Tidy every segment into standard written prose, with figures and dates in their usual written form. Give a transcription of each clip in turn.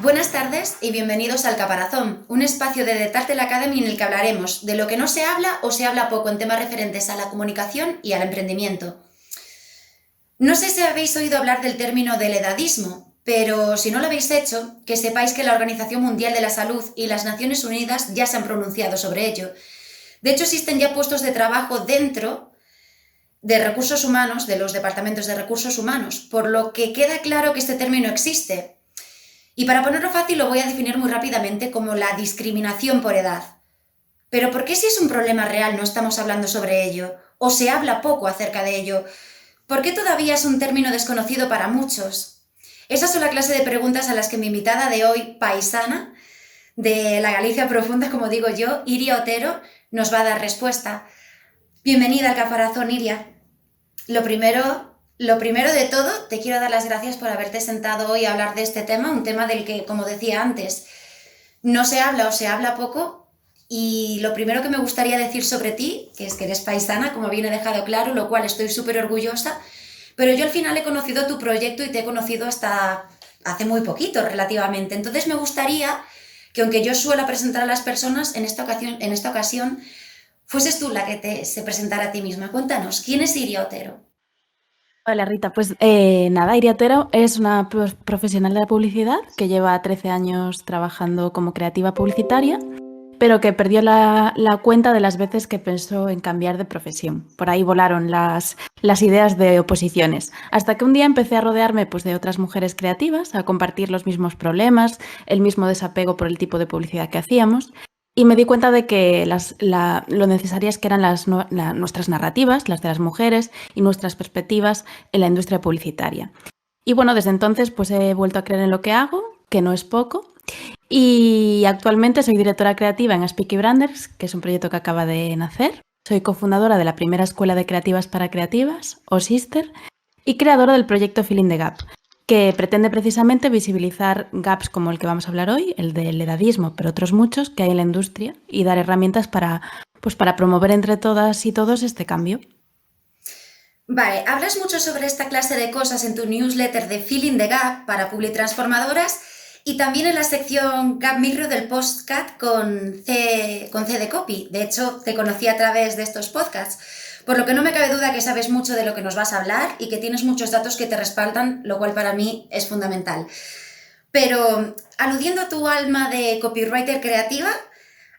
Buenas tardes y bienvenidos al Caparazón, un espacio de The Turtle Academy en el que hablaremos de lo que no se habla o se habla poco en temas referentes a la comunicación y al emprendimiento. No sé si habéis oído hablar del término del edadismo, pero si no lo habéis hecho, que sepáis que la Organización Mundial de la Salud y las Naciones Unidas ya se han pronunciado sobre ello. De hecho, existen ya puestos de trabajo dentro de recursos humanos, de los departamentos de recursos humanos, por lo que queda claro que este término existe. Y para ponerlo fácil lo voy a definir muy rápidamente como la discriminación por edad. Pero ¿por qué si es un problema real no estamos hablando sobre ello? ¿O se habla poco acerca de ello? ¿Por qué todavía es un término desconocido para muchos? Esas son la clase de preguntas a las que mi invitada de hoy, paisana, de la Galicia profunda, como digo yo, Iria Otero, nos va a dar respuesta. Bienvenida al Caparazón, Iria. Lo primero de todo, te quiero dar las gracias por haberte sentado hoy a hablar de este tema, un tema del que, como decía antes, no se habla o se habla poco. Y lo primero que me gustaría decir sobre ti, que es que eres paisana, como bien he dejado claro, lo cual estoy súper orgullosa, pero yo al final he conocido tu proyecto y te he conocido hasta hace muy poquito, relativamente. Entonces me gustaría que, aunque yo suelo presentar a las personas, en esta ocasión fueses tú la que se presentara a ti misma. Cuéntanos, ¿quién es Iria Otero? Hola Rita, pues nada, Iria Otero es una profesional de la publicidad que lleva 13 años trabajando como creativa publicitaria, pero que perdió la cuenta de las veces que pensó en cambiar de profesión. Por ahí volaron las ideas de oposiciones, hasta que un día empecé a rodearme pues, de otras mujeres creativas, a compartir los mismos problemas, el mismo desapego por el tipo de publicidad que hacíamos. Y me di cuenta de que lo necesarias que eran nuestras narrativas, las de las mujeres, y nuestras perspectivas en la industria publicitaria. Y bueno, desde entonces pues he vuelto a creer en lo que hago, que no es poco. Y actualmente soy directora creativa en Speaky Branders, que es un proyecto que acaba de nacer. Soy cofundadora de la primera escuela de creativas para creativas, o Sister, y creadora del proyecto Filling the Gap, que pretende precisamente visibilizar gaps como el que vamos a hablar hoy, el del edadismo, pero otros muchos que hay en la industria, y dar herramientas para promover entre todas y todos este cambio. Vale, hablas mucho sobre esta clase de cosas en tu newsletter de Filling the Gap para Publitransformadoras y también en la sección Gap Micro del podcast con C de Copy. De hecho, te conocí a través de estos podcasts, por lo que no me cabe duda que sabes mucho de lo que nos vas a hablar y que tienes muchos datos que te respaldan, lo cual para mí es fundamental. Pero, aludiendo a tu alma de copywriter creativa,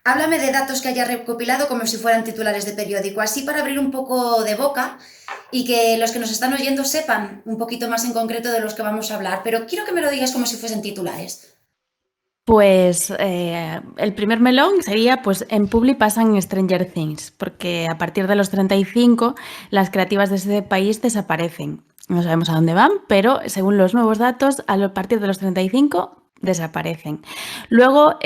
háblame de datos que hayas recopilado como si fueran titulares de periódico, así para abrir un poco de boca y que los que nos están oyendo sepan un poquito más en concreto de los que vamos a hablar, pero quiero que me lo digas como si fuesen titulares. Pues el primer melón sería, pues en Publi pasan Stranger Things, porque a partir de los 35 las creativas de ese país desaparecen. No sabemos a dónde van, pero según los nuevos datos, a partir de los 35 desaparecen. Luego,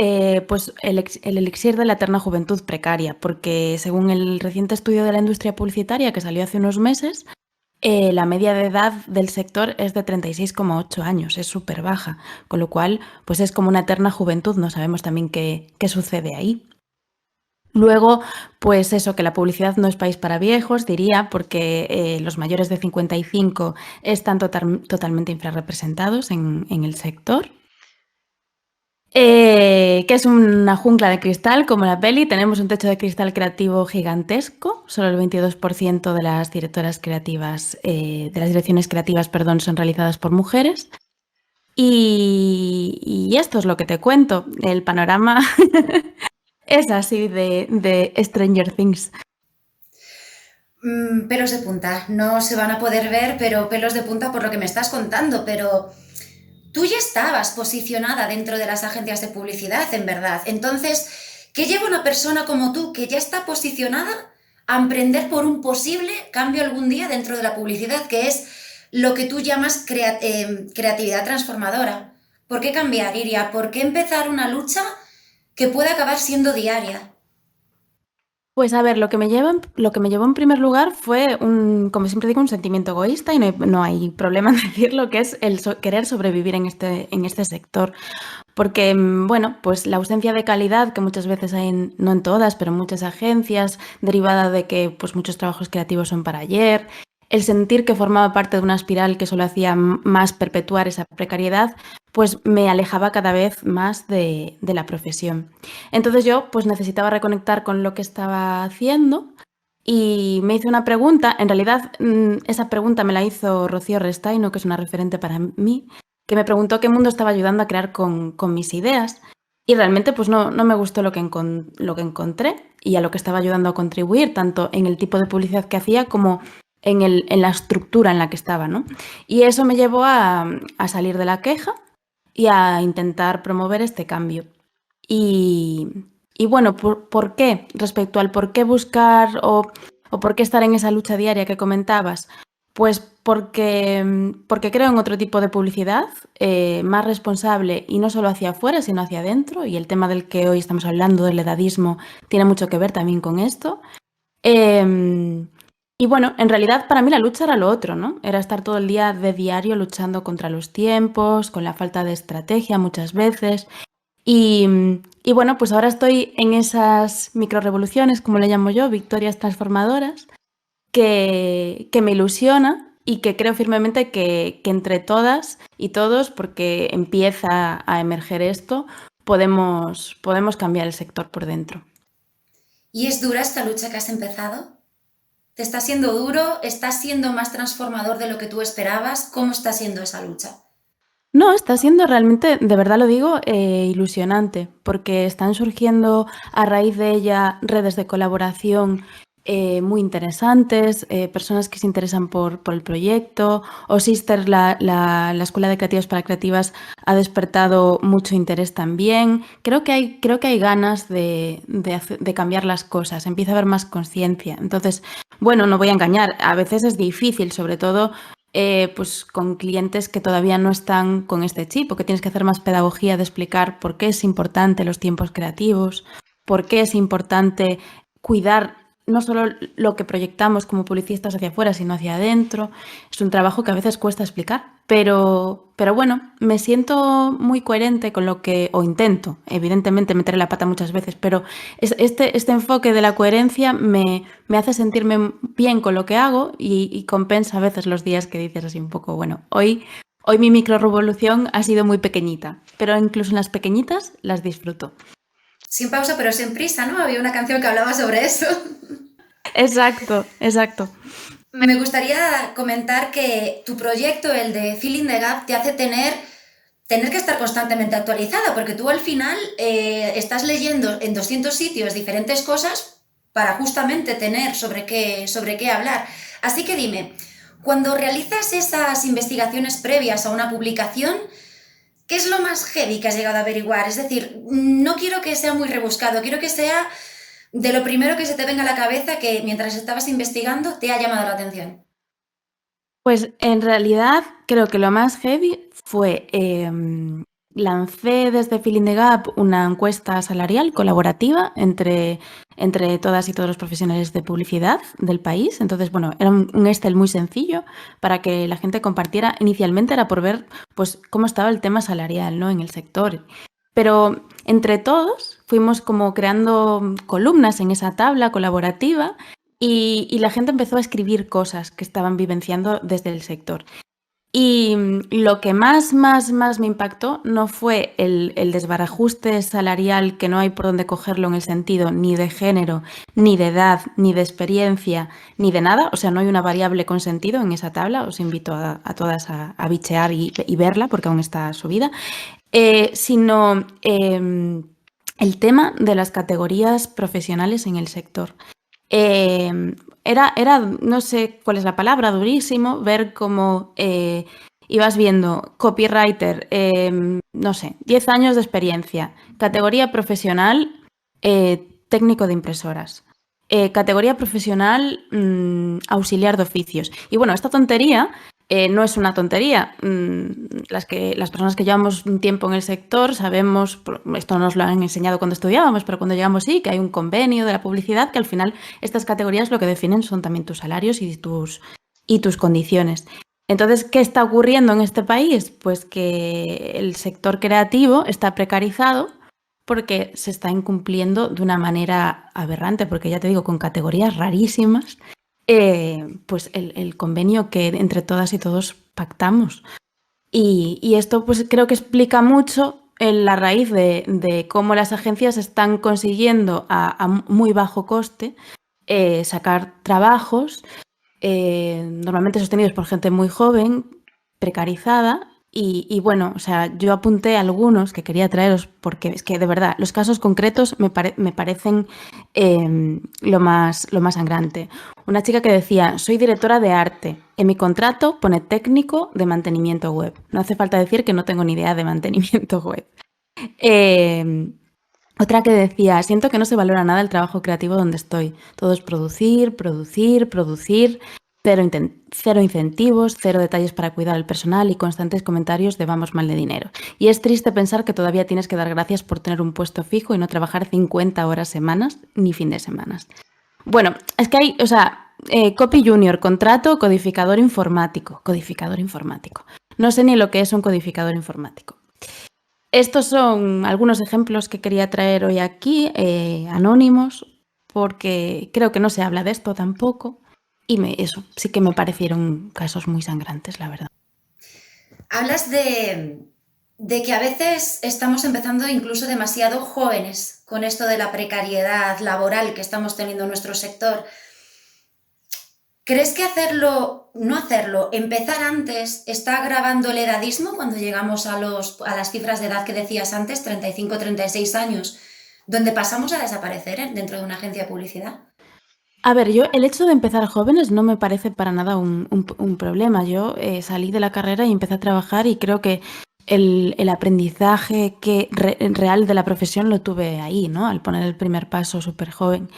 pues el elixir de la eterna juventud precaria, porque según el reciente estudio de la industria publicitaria que salió hace unos meses, la media de edad del sector es de 36,8 años, es súper baja, con lo cual pues es como una eterna juventud, no sabemos también qué sucede ahí. Luego, pues eso, que la publicidad no es país para viejos, diría, porque los mayores de 55 están totalmente infrarrepresentados en el sector. Que es una jungla de cristal, como la peli. Tenemos un techo de cristal creativo gigantesco. Solo el 22% de las directoras creativas, de las direcciones creativas, perdón, son realizadas por mujeres. Y esto es lo que te cuento. El panorama es así de Stranger Things. Pelos de punta, no se van a poder ver, pero pelos de punta por lo que me estás contando, pero tú ya estabas posicionada dentro de las agencias de publicidad, en verdad. Entonces, ¿qué lleva una persona como tú que ya está posicionada a emprender por un posible cambio algún día dentro de la publicidad, que es lo que tú llamas creatividad transformadora? ¿Por qué cambiar, Iria? ¿Por qué empezar una lucha que puede acabar siendo diaria? Pues a ver, lo que me llevó en primer lugar fue como siempre digo, un sentimiento egoísta y no hay problema en decirlo, que es el querer sobrevivir en este sector. Porque, bueno, pues la ausencia de calidad que muchas veces hay, no en todas, pero en muchas agencias, derivada de que pues muchos trabajos creativos son para ayer, el sentir que formaba parte de una espiral que solo hacía más perpetuar esa precariedad, pues me alejaba cada vez más de la profesión. Entonces yo pues necesitaba reconectar con lo que estaba haciendo y me hice una pregunta. En realidad esa pregunta me la hizo Rocío Restaino, que es una referente para mí, que me preguntó qué mundo estaba ayudando a crear con mis ideas. Y realmente pues no me gustó lo que encontré y a lo que estaba ayudando a contribuir, tanto en el tipo de publicidad que hacía como en la estructura en la que estaba, ¿no? Y eso me llevó a salir de la queja y a intentar promover este cambio. Y bueno, ¿por qué? Respecto al por qué buscar o por qué estar en esa lucha diaria que comentabas, pues porque creo en otro tipo de publicidad más responsable y no solo hacia afuera, sino hacia adentro. Y el tema del que hoy estamos hablando, del edadismo, tiene mucho que ver también con esto. Y bueno, en realidad para mí la lucha era lo otro, ¿no? Era estar todo el día de diario luchando contra los tiempos, con la falta de estrategia muchas veces. Y bueno, pues ahora estoy en esas microrevoluciones, como le llamo yo, victorias transformadoras, que me ilusiona y que creo firmemente que entre todas y todos, porque empieza a emerger esto, podemos cambiar el sector por dentro. ¿Y es dura esta lucha que has empezado? ¿Te está siendo duro? ¿Estás siendo más transformador de lo que tú esperabas? ¿Cómo está siendo esa lucha? No, está siendo realmente, de verdad lo digo, ilusionante, porque están surgiendo a raíz de ella redes de colaboración muy interesantes, personas que se interesan por el proyecto. O Sister, la Escuela de Creativos para Creativas, ha despertado mucho interés también. Creo que hay ganas de cambiar las cosas, empieza a haber más conciencia. Entonces, bueno, no voy a engañar, a veces es difícil, sobre todo pues con clientes que todavía no están con este chip, o que tienes que hacer más pedagogía de explicar por qué es importante los tiempos creativos, por qué es importante cuidar no solo lo que proyectamos como publicistas hacia afuera, sino hacia adentro. Es un trabajo que a veces cuesta explicar, pero bueno, me siento muy coherente con lo que, o intento, evidentemente meteré la pata muchas veces, pero este enfoque de la coherencia me hace sentirme bien con lo que hago y compensa a veces los días que dices así un poco, bueno, hoy mi microrevolución ha sido muy pequeñita, pero incluso en las pequeñitas las disfruto. Sin pausa pero sin prisa, ¿no? Había una canción que hablaba sobre eso. Exacto, exacto. Me gustaría comentar que tu proyecto, el de Filling the Gap, te hace tener que estar constantemente actualizada, porque tú al final estás leyendo en 200 sitios diferentes cosas para justamente tener sobre qué hablar. Así que dime, cuando realizas esas investigaciones previas a una publicación, ¿qué es lo más heavy que has llegado a averiguar? Es decir, no quiero que sea muy rebuscado, quiero que sea de lo primero que se te venga a la cabeza que mientras estabas investigando te ha llamado la atención. Pues en realidad creo que lo más heavy fue, lancé desde Filling the Gap una encuesta salarial colaborativa entre todas y todos los profesionales de publicidad del país. Entonces, bueno, era un Excel muy sencillo para que la gente compartiera. Inicialmente era por ver pues cómo estaba el tema salarial, ¿no?, en el sector. Pero entre todos fuimos como creando columnas en esa tabla colaborativa y la gente empezó a escribir cosas que estaban vivenciando desde el sector. Y lo que más me impactó no fue el desbarajuste salarial, que no hay por dónde cogerlo en el sentido ni de género, ni de edad, ni de experiencia, ni de nada. O sea, no hay una variable con sentido en esa tabla. Os invito a todas a bichear y verla, porque aún está subida. Sino el tema de las categorías profesionales en el sector. Era, no sé cuál es la palabra, durísimo ver cómo ibas viendo copywriter, no sé, 10 años de experiencia, categoría profesional, técnico de impresoras, categoría profesional, auxiliar de oficios. Y bueno, esta tontería no es una tontería. Las personas que llevamos un tiempo en el sector sabemos, esto nos lo han enseñado cuando estudiábamos, pero cuando llegamos sí, que hay un convenio de la publicidad que al final estas categorías lo que definen son también tus salarios y tus condiciones. Entonces, ¿qué está ocurriendo en este país? Pues que el sector creativo está precarizado porque se está incumpliendo de una manera aberrante, porque ya te digo, con categorías rarísimas. pues el convenio que entre todas y todos pactamos. Y esto pues creo que explica mucho en la raíz de cómo las agencias están consiguiendo a muy bajo coste sacar trabajos normalmente sostenidos por gente muy joven, precarizada. Y bueno, o sea, yo apunté algunos que quería traeros porque es que de verdad los casos concretos me parecen lo más sangrante. Una chica que decía, soy directora de arte. En mi contrato pone técnico de mantenimiento web. No hace falta decir que no tengo ni idea de mantenimiento web. Otra que decía, siento que no se valora nada el trabajo creativo donde estoy. Todo es producir, producir, producir. Cero incentivos, cero detalles para cuidar al personal y constantes comentarios de vamos mal de dinero. Y es triste pensar que todavía tienes que dar gracias por tener un puesto fijo y no trabajar 50 horas semanas ni fin de semanas. Bueno, es que hay, o sea, copy junior, contrato, codificador informático. Codificador informático. No sé ni lo que es un codificador informático. Estos son algunos ejemplos que quería traer hoy aquí, anónimos, porque creo que no se habla de esto tampoco. Y eso sí que me parecieron casos muy sangrantes, la verdad. Hablas de que a veces estamos empezando incluso demasiado jóvenes con esto de la precariedad laboral que estamos teniendo en nuestro sector. ¿Crees que no hacerlo, empezar antes, está agravando el edadismo cuando llegamos a las cifras de edad que decías antes, 35, 36 años, donde pasamos a desaparecer dentro de una agencia de publicidad? A ver, el hecho de empezar jóvenes no me parece para nada un problema. Yo salí de la carrera y empecé a trabajar y creo que el aprendizaje real de la profesión lo tuve ahí, ¿no? Al poner el primer paso súper joven.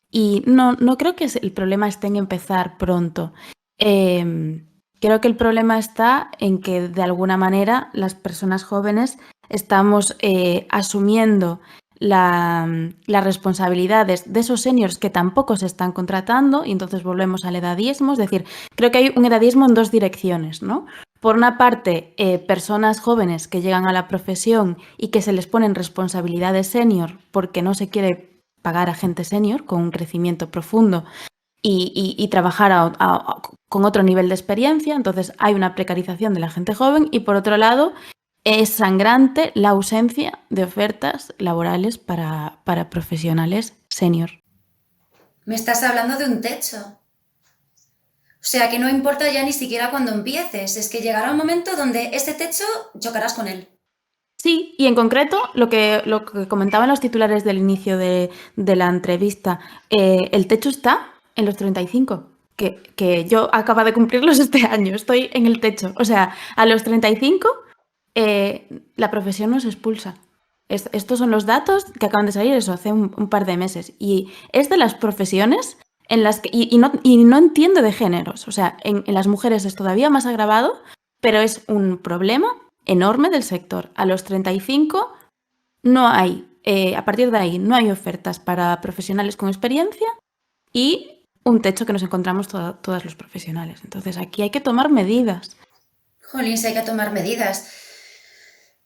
Y no creo que el problema esté en empezar pronto. Creo que el problema está en que de alguna manera las personas jóvenes estamos asumiendo las responsabilidades de esos seniors que tampoco se están contratando y entonces volvemos al edadismo. Es decir, creo que hay un edadismo en dos direcciones, ¿no? Por una parte, personas jóvenes que llegan a la profesión y que se les ponen responsabilidades senior porque no se quiere pagar a gente senior con un crecimiento profundo y trabajar con otro nivel de experiencia. Entonces hay una precarización de la gente joven y por otro lado es sangrante la ausencia de ofertas laborales para profesionales senior. Me estás hablando de un techo. O sea que no importa ya ni siquiera cuando empieces, es que llegará un momento donde ese techo chocarás con él. Sí, y en concreto lo que comentaban los titulares del inicio de la entrevista, el techo está en los 35, que yo acabo de cumplirlos este año, estoy en el techo. O sea, a los 35 la profesión nos expulsa. Estos son los datos que acaban de salir, eso, hace un par de meses. Y es de las profesiones en las que... Y no entiendo de géneros. O sea, en las mujeres es todavía más agravado, pero es un problema enorme del sector. A los 35 no hay, a partir de ahí, no hay ofertas para profesionales con experiencia y un techo que nos encontramos todos los profesionales. Entonces aquí hay que tomar medidas. Jolín, sí hay que tomar medidas.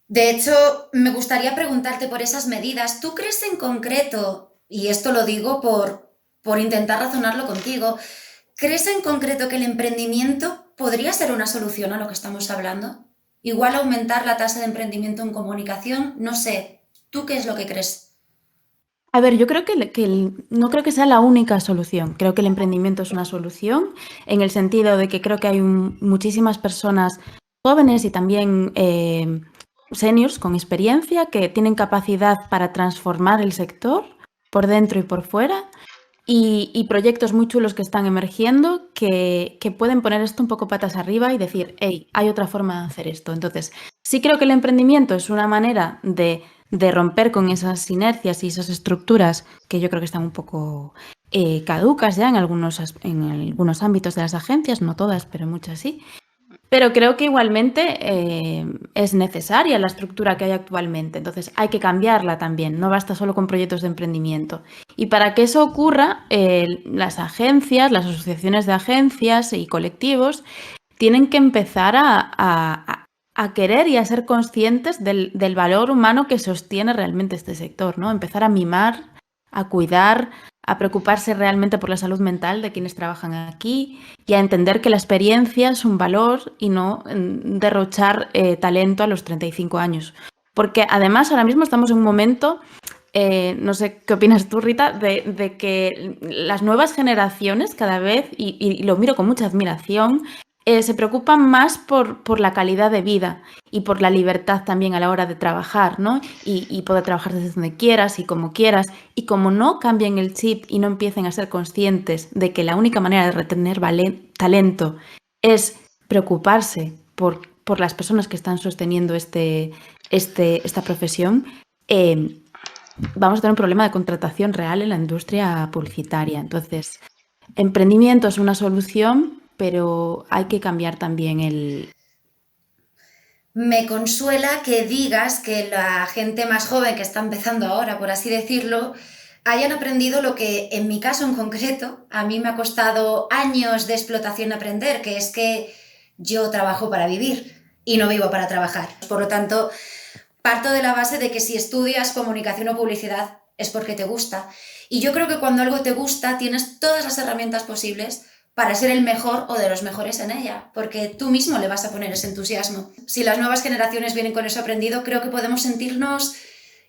De hecho, me gustaría preguntarte por esas medidas. ¿Tú crees en concreto, y esto lo digo por intentar razonarlo contigo, crees en concreto que el emprendimiento podría ser una solución a lo que estamos hablando? Igual aumentar la tasa de emprendimiento en comunicación, no sé. ¿Tú qué es lo que crees? A ver, yo creo no creo que sea la única solución. Creo que el emprendimiento es una solución en el sentido de que creo que hay muchísimas personas jóvenes y también seniors con experiencia que tienen capacidad para transformar el sector por dentro y por fuera y proyectos muy chulos que están emergiendo que pueden poner esto un poco patas arriba y decir, hey, hay otra forma de hacer esto. Entonces, sí creo que el emprendimiento es una manera de romper con esas inercias y esas estructuras que yo creo que están un poco caducas ya en algunos ámbitos de las agencias, no todas, pero muchas sí. Pero creo que igualmente es necesaria la estructura que hay actualmente, entonces hay que cambiarla también, no basta solo con proyectos de emprendimiento. Y para que eso ocurra, las agencias, las asociaciones de agencias y colectivos tienen que empezar a querer y a ser conscientes del valor humano que sostiene realmente este sector, ¿no? Empezar a mimar, a cuidar, a preocuparse realmente por la salud mental de quienes trabajan aquí y a entender que la experiencia es un valor y no derrochar talento a los 35 años. Porque además ahora mismo estamos en un momento, no sé qué opinas tú, Rita, de que las nuevas generaciones cada vez, y lo miro con mucha admiración, se preocupan más por la calidad de vida y por la libertad también a la hora de trabajar, ¿no? Y poder trabajar desde donde quieras y como quieras. Y como no cambien el chip y no empiecen a ser conscientes de que la única manera de retener talento es preocuparse por las personas que están sosteniendo esta profesión, vamos a tener un problema de contratación real en la industria publicitaria. Entonces, emprendimiento es una solución, pero hay que cambiar también el... Me consuela que digas que la gente más joven que está empezando ahora, por así decirlo, hayan aprendido lo que en mi caso en concreto a mí me ha costado años de explotación aprender, que es que yo trabajo para vivir y no vivo para trabajar. Por lo tanto, parto de la base de que si estudias comunicación o publicidad es porque te gusta. Y yo creo que cuando algo te gusta tienes todas las herramientas posibles para ser el mejor o de los mejores en ella, porque tú mismo le vas a poner ese entusiasmo. Si las nuevas generaciones vienen con eso aprendido, creo que podemos sentirnos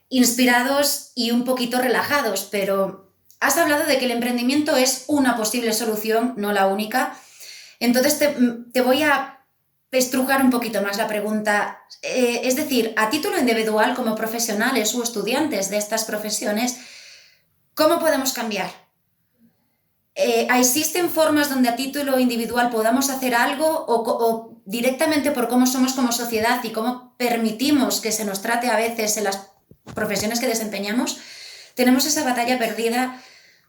inspirados y un poquito relajados, pero has hablado de que el emprendimiento es una posible solución, no la única. Entonces te voy a estrujar un poquito más la pregunta. Es decir, a título individual, como profesionales o estudiantes de estas profesiones, ¿cómo podemos cambiar? ¿Existen formas donde a título individual podamos hacer algo o directamente por cómo somos como sociedad y cómo permitimos que se nos trate a veces en las profesiones que desempeñamos, tenemos esa batalla perdida?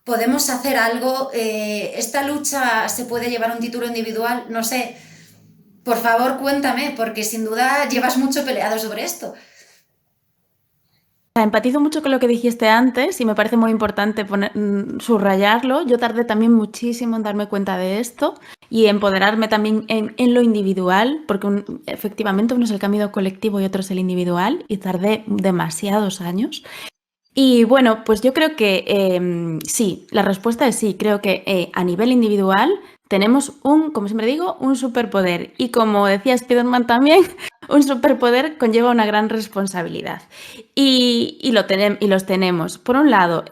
¿Podemos hacer algo? ¿Esta lucha se puede llevar a un título individual? No sé. Por favor, cuéntame, porque sin duda llevas mucho peleado sobre esto. Empatizo mucho con lo que dijiste antes y me parece muy importante subrayarlo. Yo tardé también muchísimo en darme cuenta de esto y empoderarme también en lo individual, porque efectivamente uno es el camino colectivo y otro es el individual, y tardé demasiados años. Y bueno, pues yo creo que sí, la respuesta es sí. Creo que a nivel individual tenemos como siempre digo, un superpoder. Y como decía Spiderman también, un superpoder conlleva una gran responsabilidad. Y los tenemos. Por un lado,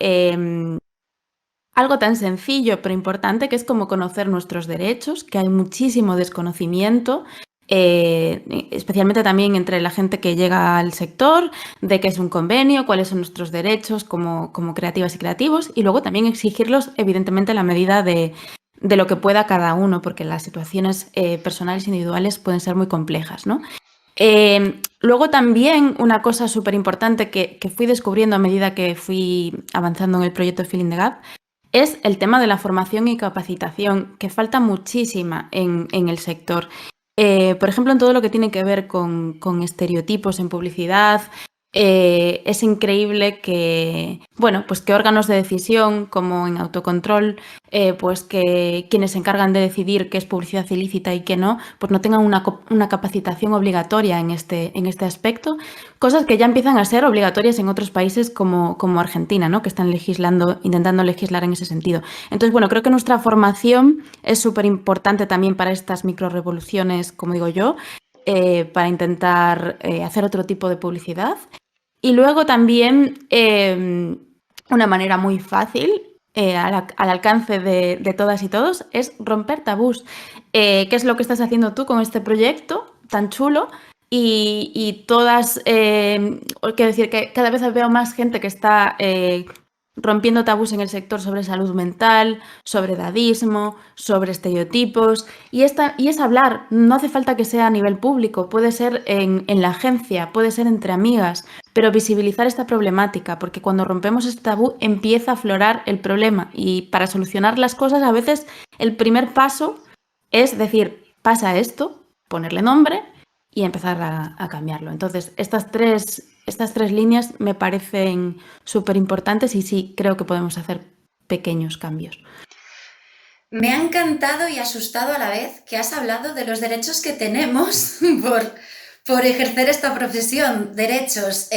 algo tan sencillo pero importante que es como conocer nuestros derechos, que hay muchísimo desconocimiento. Especialmente también entre la gente que llega al sector, de qué es un convenio, cuáles son nuestros derechos como creativas y creativos, y luego también exigirlos, evidentemente, a la medida de lo que pueda cada uno, porque las situaciones personales e individuales pueden ser muy complejas, ¿no? Luego también una cosa súper importante que fui descubriendo a medida que fui avanzando en el proyecto Filling the Gap es el tema de la formación y capacitación, que falta muchísima en el sector. Por ejemplo, en todo lo que tiene que ver con estereotipos en publicidad, es increíble que, bueno, pues que órganos de decisión, como en autocontrol, pues que quienes se encargan de decidir qué es publicidad ilícita y qué no, pues no tengan una capacitación obligatoria en este aspecto. Cosas que ya empiezan a ser obligatorias en otros países como Argentina, ¿no? Que están intentando legislar en ese sentido. Entonces, bueno, creo que nuestra formación es súper importante también para estas microrevoluciones, como digo yo, para intentar hacer otro tipo de publicidad. Y luego también una manera muy fácil al alcance de todas y todos es romper tabús. ¿Qué es lo que estás haciendo tú con este proyecto tan chulo? Y todas, quiero decir que cada vez veo más gente que está rompiendo tabús en el sector sobre salud mental, sobre edadismo, sobre estereotipos. Y es hablar, no hace falta que sea a nivel público, puede ser en la agencia, puede ser entre amigas, pero visibilizar esta problemática, porque cuando rompemos este tabú empieza a aflorar el problema. Y para solucionar las cosas, a veces el primer paso es decir, pasa esto, ponerle nombre y empezar a cambiarlo. Entonces, estas tres líneas me parecen súper importantes y sí, creo que podemos hacer pequeños cambios. Me ha encantado y asustado a la vez que has hablado de los derechos que tenemos por ejercer esta profesión. Derechos.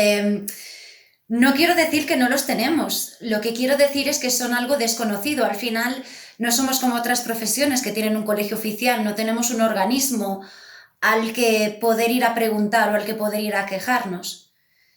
No quiero decir que no los tenemos, lo que quiero decir es que son algo desconocido. Al final no somos como otras profesiones que tienen un colegio oficial, no tenemos un organismo al que poder ir a preguntar o al que poder ir a quejarnos.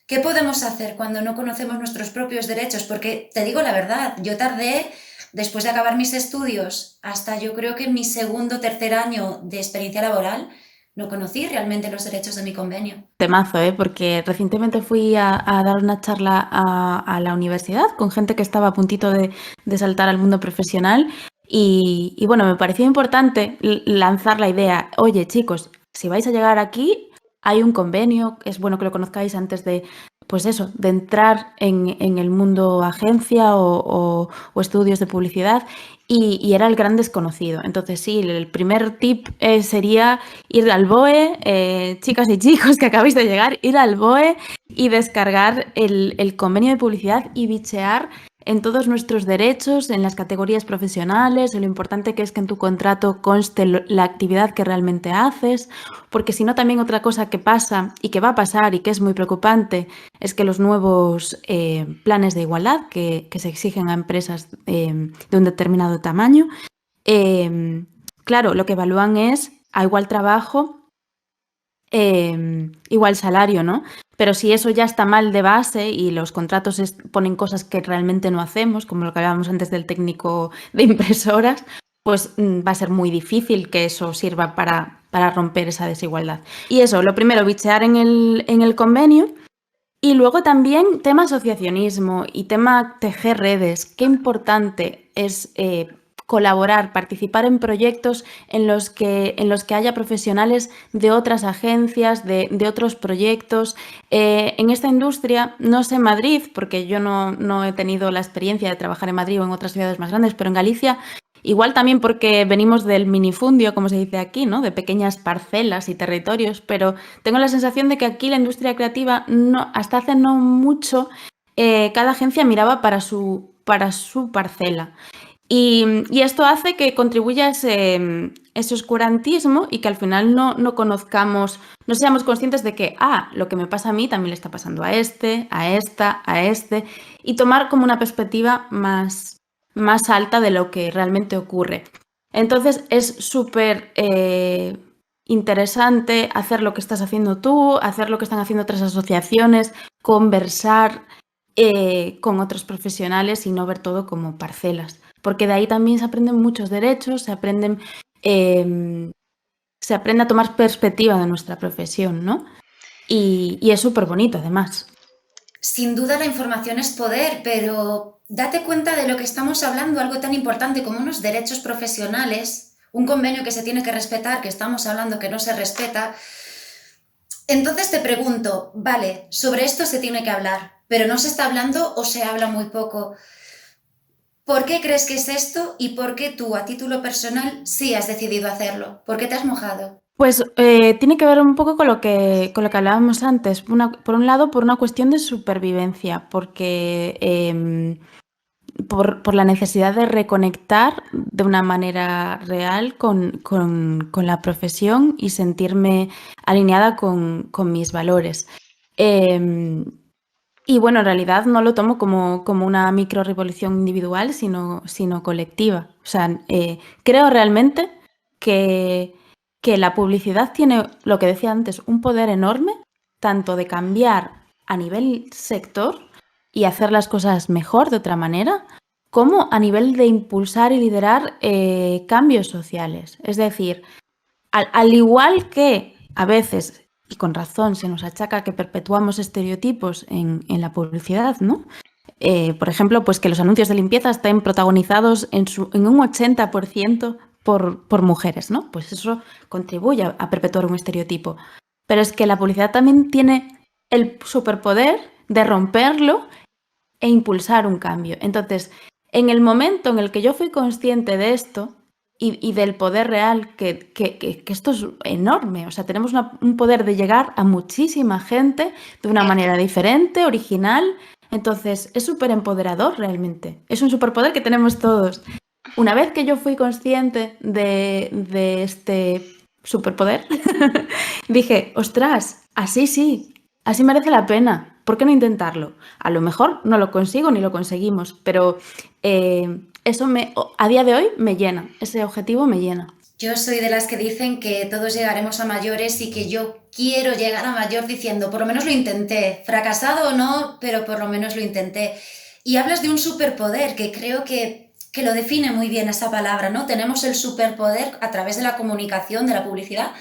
¿Qué podemos hacer cuando no conocemos nuestros propios derechos? Porque te digo la verdad, yo tardé, después de acabar mis estudios, hasta yo creo que mi segundo o tercer año de experiencia laboral, no conocí realmente los derechos de mi convenio. Temazo, porque recientemente fui a dar una charla a la universidad con gente que estaba a puntito de saltar al mundo profesional y bueno, me pareció importante lanzar la idea, oye chicos, si vais a llegar aquí, hay un convenio, es bueno que lo conozcáis antes de, pues eso, de entrar en el mundo agencia o estudios de publicidad y era el gran desconocido. Entonces sí, el primer tip sería ir al BOE, chicas y chicos que acabáis de llegar, ir al BOE y descargar el convenio de publicidad y bichear en todos nuestros derechos, en las categorías profesionales, en lo importante que es que en tu contrato conste la actividad que realmente haces, porque si no también otra cosa que pasa y que va a pasar y que es muy preocupante es que los nuevos planes de igualdad que se exigen a empresas de un determinado tamaño, claro, lo que evalúan es a igual trabajo, igual salario, ¿no? Pero si eso ya está mal de base y los contratos ponen cosas que realmente no hacemos, como lo que hablábamos antes del técnico de impresoras, pues va a ser muy difícil que eso sirva para romper esa desigualdad. Y eso, lo primero, bichear en el convenio. Y luego también tema asociacionismo y tema tejer redes. Qué importante es colaborar, participar en proyectos en los que haya profesionales de otras agencias, de otros proyectos. En esta industria, no sé en Madrid, porque yo no he tenido la experiencia de trabajar en Madrid o en otras ciudades más grandes, pero en Galicia, igual también porque venimos del minifundio, como se dice aquí, ¿no? De pequeñas parcelas y territorios, pero tengo la sensación de que aquí la industria creativa, hasta hace no mucho, cada agencia miraba para su parcela. Y esto hace que contribuya ese oscurantismo y que al final no conozcamos, no seamos conscientes de que, lo que me pasa a mí también le está pasando a este, a esta, a este, y tomar como una perspectiva más alta de lo que realmente ocurre. Entonces es súper interesante hacer lo que estás haciendo tú, hacer lo que están haciendo otras asociaciones, conversar con otros profesionales y no ver todo como parcelas. Porque de ahí también se aprenden muchos derechos, se aprende a tomar perspectiva de nuestra profesión, ¿no? Y es súper bonito, además. Sin duda la información es poder, pero date cuenta de lo que estamos hablando, algo tan importante como unos derechos profesionales, un convenio que se tiene que respetar, que estamos hablando que no se respeta. Entonces te pregunto, vale, sobre esto se tiene que hablar, pero no se está hablando o se habla muy poco. ¿Por qué crees que es esto y por qué tú, a título personal, sí has decidido hacerlo? ¿Por qué te has mojado? Pues tiene que ver un poco con lo que hablábamos antes. Por un lado, por una cuestión de supervivencia, porque por la necesidad de reconectar de una manera real con la profesión y sentirme alineada con mis valores. Y bueno, en realidad no lo tomo como una micro revolución individual, sino colectiva. O sea, creo realmente que la publicidad tiene, lo que decía antes, un poder enorme, tanto de cambiar a nivel sector y hacer las cosas mejor de otra manera, como a nivel de impulsar y liderar cambios sociales. Es decir, al igual que a veces, y con razón, se nos achaca que perpetuamos estereotipos en la publicidad, ¿no? Por ejemplo, pues que los anuncios de limpieza estén protagonizados en un 80% por mujeres, ¿no? Pues eso contribuye a perpetuar un estereotipo. Pero es que la publicidad también tiene el superpoder de romperlo e impulsar un cambio. Entonces, en el momento en el que yo fui consciente de esto y del poder real, que esto es enorme, o sea, tenemos un poder de llegar a muchísima gente de una manera diferente, original, entonces es súper empoderador realmente, es un superpoder que tenemos todos. Una vez que yo fui consciente de este superpoder, dije, ostras, así sí, así merece la pena. ¿por qué no intentarlo? A lo mejor no lo consigo ni lo conseguimos, pero eso a día de hoy me llena, ese objetivo me llena. Yo soy de las que dicen que todos llegaremos a mayores y que yo quiero llegar a mayor diciendo, por lo menos lo intenté, fracasado o no, pero por lo menos lo intenté. Y hablas de un superpoder, que creo que lo define muy bien esa palabra, ¿no? Tenemos el superpoder a través de la comunicación, de la publicidad,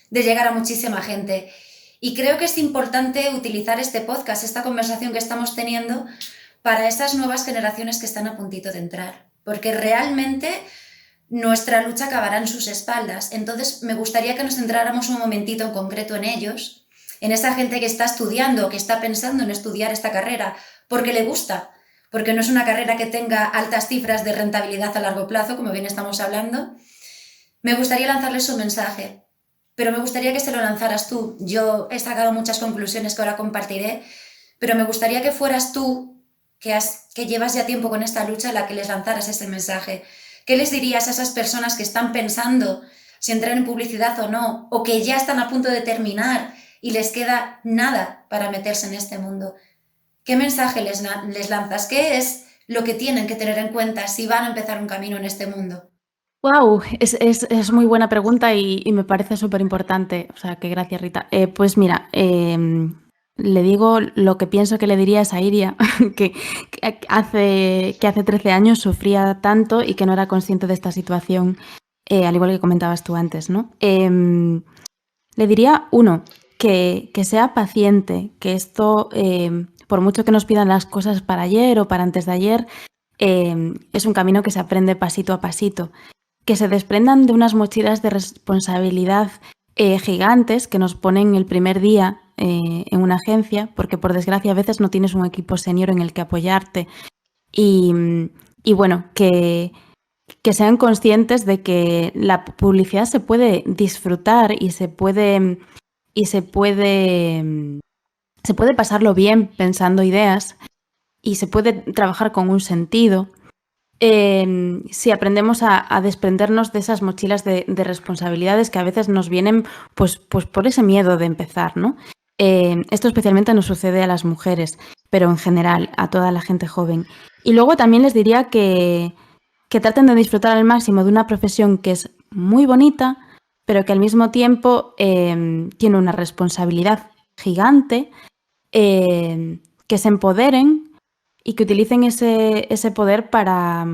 de llegar a muchísima gente. Y creo que es importante utilizar este podcast, esta conversación que estamos teniendo, para esas nuevas generaciones que están a puntito de entrar. Porque realmente nuestra lucha acabará en sus espaldas. Entonces, me gustaría que nos centráramos un momentito en concreto en ellos, en esa gente que está estudiando, que está pensando en estudiar esta carrera, porque le gusta, porque no es una carrera que tenga altas cifras de rentabilidad a largo plazo, como bien estamos hablando. Me gustaría lanzarles un mensaje, pero me gustaría que se lo lanzaras tú. Yo he sacado muchas conclusiones que ahora compartiré, pero me gustaría que fueras tú, que llevas ya tiempo con esta lucha, la que les lanzaras ese mensaje. ¿Qué les dirías a esas personas que están pensando si entrar en publicidad o no, o que ya están a punto de terminar y les queda nada para meterse en este mundo? ¿Qué mensaje les lanzas? ¿Qué es lo que tienen que tener en cuenta si van a empezar un camino en este mundo? Wow, es muy buena pregunta y me parece súper importante. O sea, que gracias, Rita. Pues mira, le digo lo que pienso que le diría a Iria, que hace 13 años sufría tanto y que no era consciente de esta situación, al igual que comentabas tú antes, ¿no? Le diría, uno, que sea paciente, que esto, por mucho que nos pidan las cosas para ayer o para antes de ayer, es un camino que se aprende pasito a pasito. Que se desprendan de unas mochilas de responsabilidad gigantes que nos ponen el primer día en una agencia, porque por desgracia a veces no tienes un equipo senior en el que apoyarte. Y bueno, que sean conscientes de que la publicidad se puede disfrutar y se puede pasarlo bien pensando ideas y se puede trabajar con un sentido. Si aprendemos a desprendernos de esas mochilas de responsabilidades que a veces nos vienen pues por ese miedo de empezar, ¿no? Esto especialmente nos sucede a las mujeres, pero en general a toda la gente joven. Y luego también les diría que traten de disfrutar al máximo de una profesión que es muy bonita, pero que al mismo tiempo tiene una responsabilidad gigante, que se empoderen y que utilicen ese poder para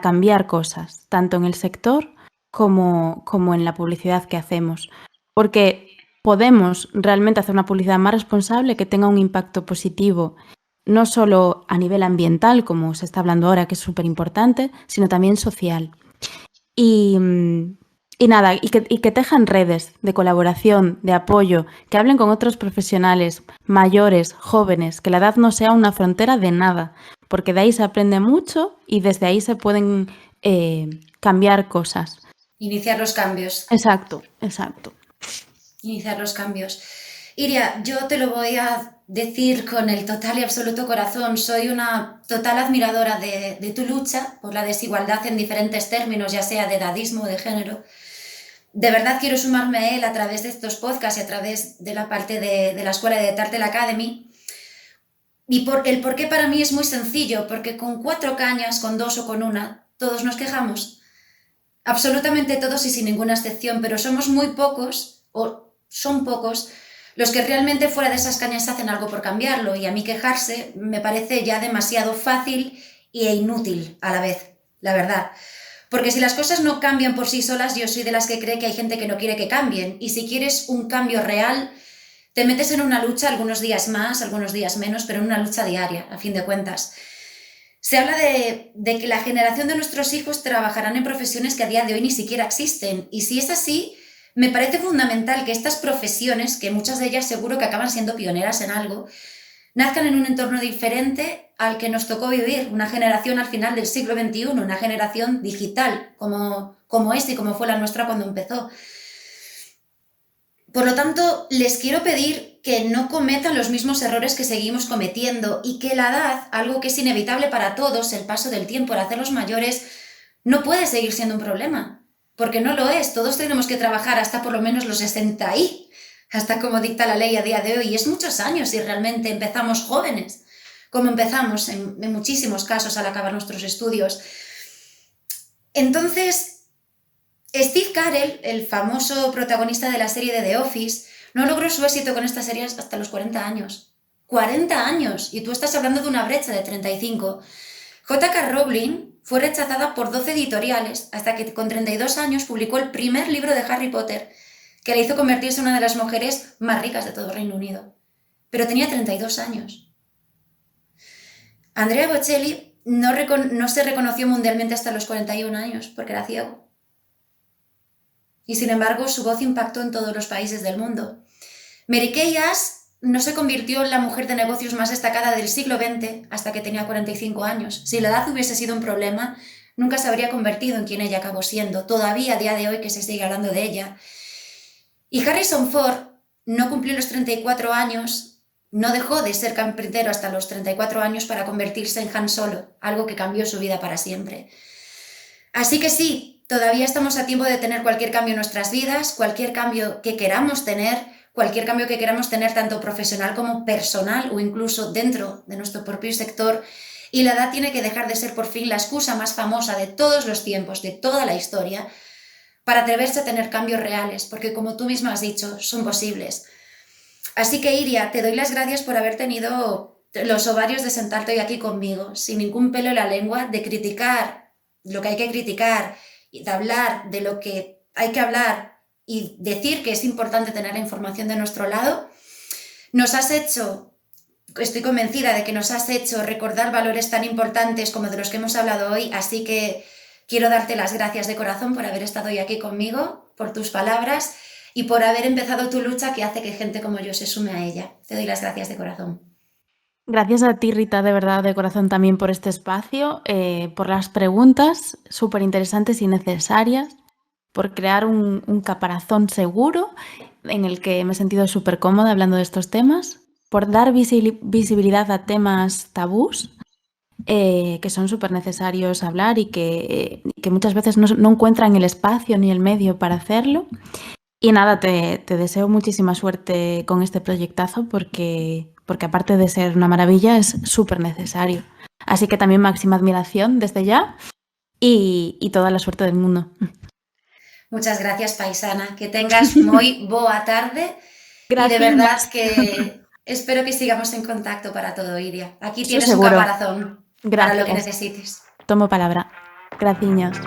cambiar cosas, tanto en el sector como en la publicidad que hacemos. Porque podemos realmente hacer una publicidad más responsable que tenga un impacto positivo, no solo a nivel ambiental, como se está hablando ahora, que es súper importante, sino también social. Y nada, y que tejan redes de colaboración, de apoyo, que hablen con otros profesionales mayores, jóvenes, que la edad no sea una frontera de nada, porque de ahí se aprende mucho y desde ahí se pueden cambiar cosas. Iniciar los cambios. Exacto. Iniciar los cambios. Iria, yo te lo voy a decir con el total y absoluto corazón. Soy una total admiradora de tu lucha por la desigualdad en diferentes términos, ya sea de edadismo o de género. De verdad quiero sumarme a él a través de estos podcasts y a través de la parte de la escuela de Tartel Academy. Y el por qué para mí es muy sencillo, porque con 4 cañas, con 2 o con 1, todos nos quejamos. Absolutamente todos y sin ninguna excepción, pero somos muy pocos, o son pocos, los que realmente fuera de esas cañas hacen algo por cambiarlo, y a mí quejarse me parece ya demasiado fácil e inútil a la vez, la verdad. Porque si las cosas no cambian por sí solas, yo soy de las que cree que hay gente que no quiere que cambien, y si quieres un cambio real, te metes en una lucha algunos días más, algunos días menos, pero en una lucha diaria, a fin de cuentas. Se habla de que la generación de nuestros hijos trabajarán en profesiones que a día de hoy ni siquiera existen, y si es así, me parece fundamental que estas profesiones, que muchas de ellas seguro que acaban siendo pioneras en algo, nazcan en un entorno diferente al que nos tocó vivir, una generación al final del siglo XXI, una generación digital, como es y como fue la nuestra cuando empezó. Por lo tanto, les quiero pedir que no cometan los mismos errores que seguimos cometiendo y que la edad, algo que es inevitable para todos, el paso del tiempo, el hacerlos mayores, no puede seguir siendo un problema, porque no lo es. Todos tenemos que trabajar hasta por lo menos los 60 y hasta como dicta la ley a día de hoy. Y es muchos años si realmente empezamos jóvenes, como empezamos en muchísimos casos al acabar nuestros estudios. Entonces, Steve Carell, el famoso protagonista de la serie de The Office, no logró su éxito con esta serie hasta los 40 años. 40 años, y tú estás hablando de una brecha de 35. J.K. Rowling fue rechazada por 12 editoriales hasta que con 32 años publicó el primer libro de Harry Potter, que le hizo convertirse en una de las mujeres más ricas de todo Reino Unido. Pero tenía 32 años. Andrea Bocelli no se reconoció mundialmente hasta los 41 años porque era ciego. Y sin embargo, su voz impactó en todos los países del mundo. Mary-Kay Ash no se convirtió en la mujer de negocios más destacada del siglo XX hasta que tenía 45 años. Si la edad hubiese sido un problema, nunca se habría convertido en quien ella acabó siendo, todavía a día de hoy que se sigue hablando de ella. Y Harrison Ford no cumplió los 34 años, no dejó de ser carpintero hasta los 34 años para convertirse en Han Solo, algo que cambió su vida para siempre. Así que sí, todavía estamos a tiempo de tener cualquier cambio en nuestras vidas, cualquier cambio que queramos tener, tanto profesional como personal o incluso dentro de nuestro propio sector, y la edad tiene que dejar de ser por fin la excusa más famosa de todos los tiempos, de toda la historia, para atreverse a tener cambios reales, porque como tú misma has dicho, son posibles. Así que Iria, te doy las gracias por haber tenido los ovarios de sentarte hoy aquí conmigo, sin ningún pelo en la lengua, de criticar lo que hay que criticar, y de hablar de lo que hay que hablar, y decir que es importante tener la información de nuestro lado. Estoy convencida de que nos has hecho recordar valores tan importantes como de los que hemos hablado hoy, así que quiero darte las gracias de corazón por haber estado hoy aquí conmigo, por tus palabras y por haber empezado tu lucha que hace que gente como yo se sume a ella. Te doy las gracias de corazón. Gracias a ti, Rita, de verdad, de corazón también por este espacio, por las preguntas súper interesantes y necesarias, por crear un caparazón seguro en el que me he sentido súper cómoda hablando de estos temas, por dar visibilidad a temas tabús que son súper necesarios hablar y que muchas veces no encuentran el espacio ni el medio para hacerlo. Y nada, te deseo muchísima suerte con este proyectazo porque aparte de ser una maravilla es súper necesario. Así que también máxima admiración desde ya y toda la suerte del mundo. Muchas gracias, paisana. Que tengas muy boa tarde. Gracias. Y de verdad que espero que sigamos en contacto para todo, Iria. Aquí tienes un caparazón para lo que necesites. Tomo palabra. Gracias.